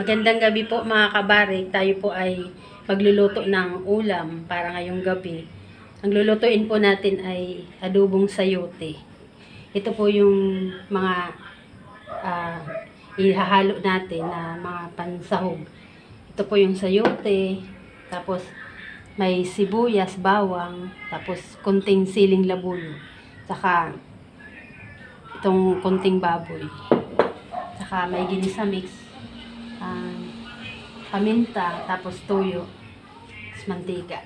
Magandang gabi po mga kabare. Tayo po ay magluluto ng ulam para ngayong gabi. Ang lulutuin po natin ay adobong sayote. Ito po yung mga ihahalo natin na mga pansahog. Ito po yung sayote, tapos may sibuyas, bawang, tapos konting siling labuyo, saka itong konting baboy, saka may ginisa mix, paminta, tapos toyo, tapos mantika.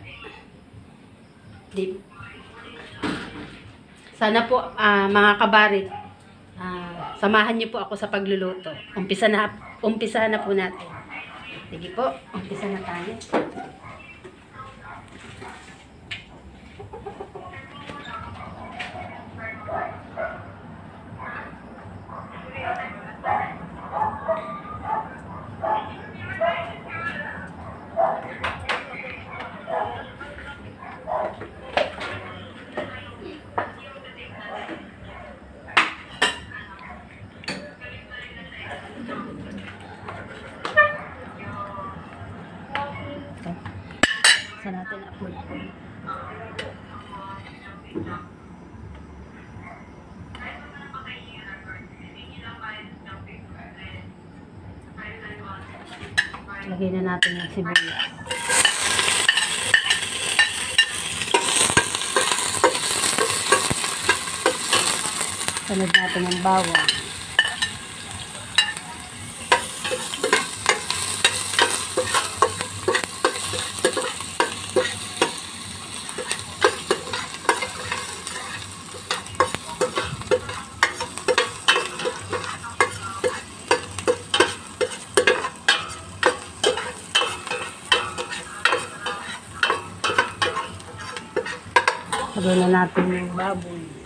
Sana po mga kabarit, samahan niyo po ako sa pagluluto. Umpisa na po natin. Sige po, umpisa na tayo. Sa natin upload po. Lagay na natin yung sibuyas. Sunod natin yung bawang. Lagyan na natin yung baboy.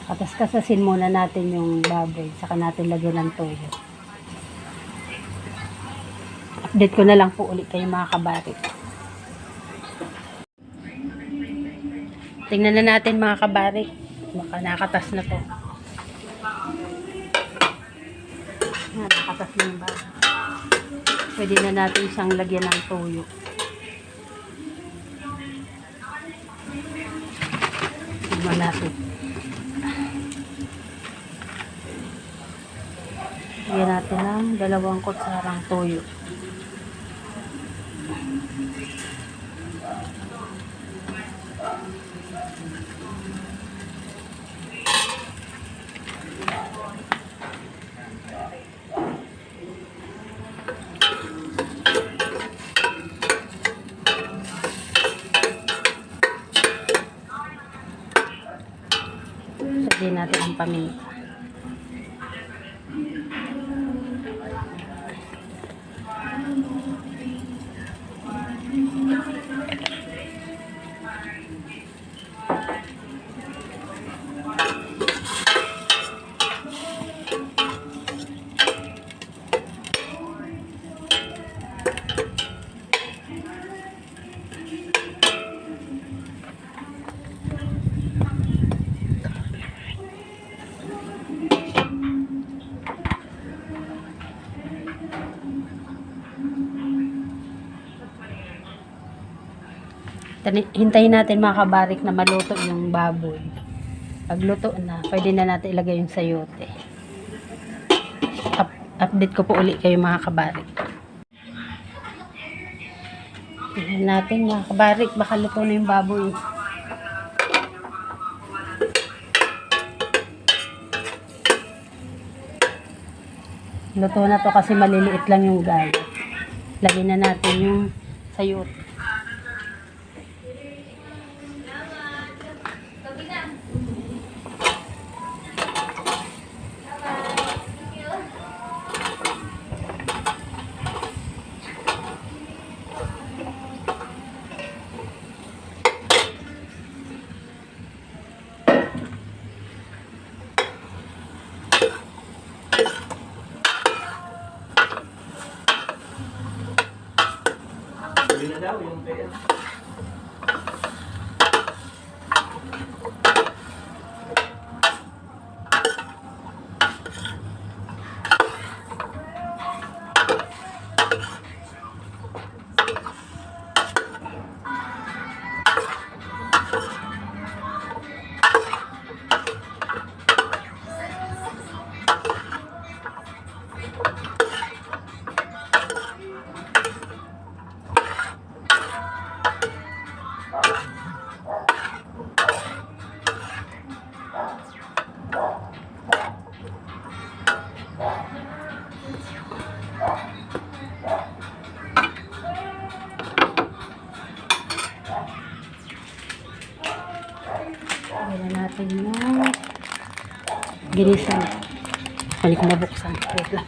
Katas-kasasin muna natin yung baboy, saka natin lagyan ng toyo. Update ko na lang po ulit kayo mga kabarit. Tingnan na natin mga kabarit. Baka nakatas na to. Nakatas na yung baboy. Pwede na natin siyang lagyan ng toyo. Tingnan natin. Lagyan natin ng 2 kutsarang toyo. Lagyan natin ang paminta. Hintayin natin mga kabarik na maluto yung baboy. Pag luto na, pwede na natin ilagay yung sayote. Update ko po ulit kayo mga kabarik. Tingnan natin mga kabarik, baka luto na yung baboy. Luto na to kasi maliliit lang yung gaya. Lagyan na natin yung sayote. ng ginisa. Balik ko nabuksan. Wait lang.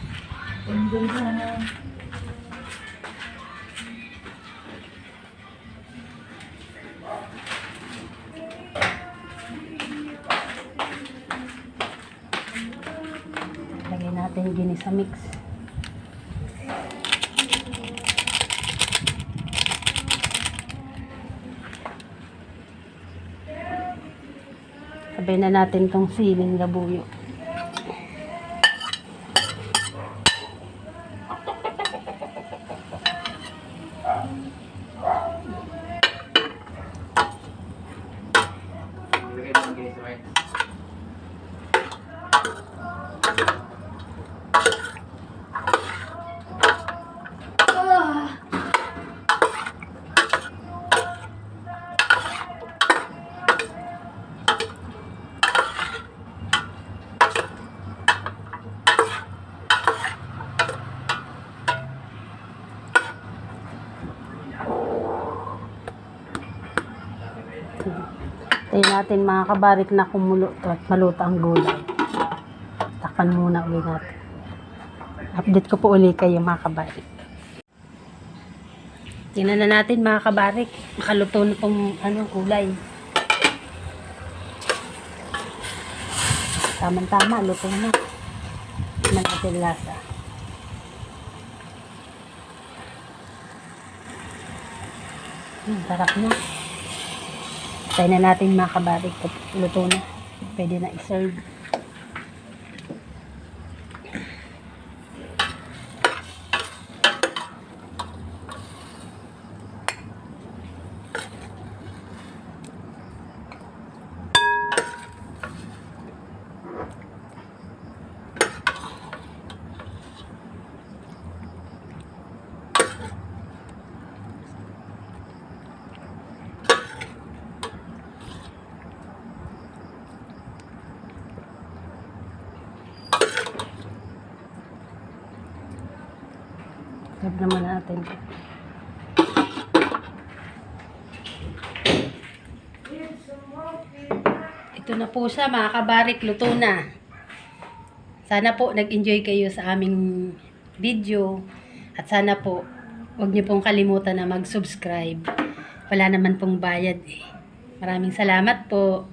Lagyan natin yung ginisa mix. Sabay na natin tong siling labuyo. Tayo natin mga kabarik na kumulo at maluto ang gulay. Takpan muna ulit natin. Update ko po ulit kayo mga kabarik. Tingnan na natin mga kabarik. Makaluto na pong gulay. Tama-tama, luto na. Tingnan natin lasa. Sarap na. Tayo na natin mga kabarik. Luto na. Pwede na i-serve. Serve naman natin. Ito na po siya mga kabarik, luto na. Sana po nag-enjoy kayo sa aming video. At sana po, huwag niyo pong kalimutan na mag-subscribe. Wala naman pong bayad eh. Maraming salamat po.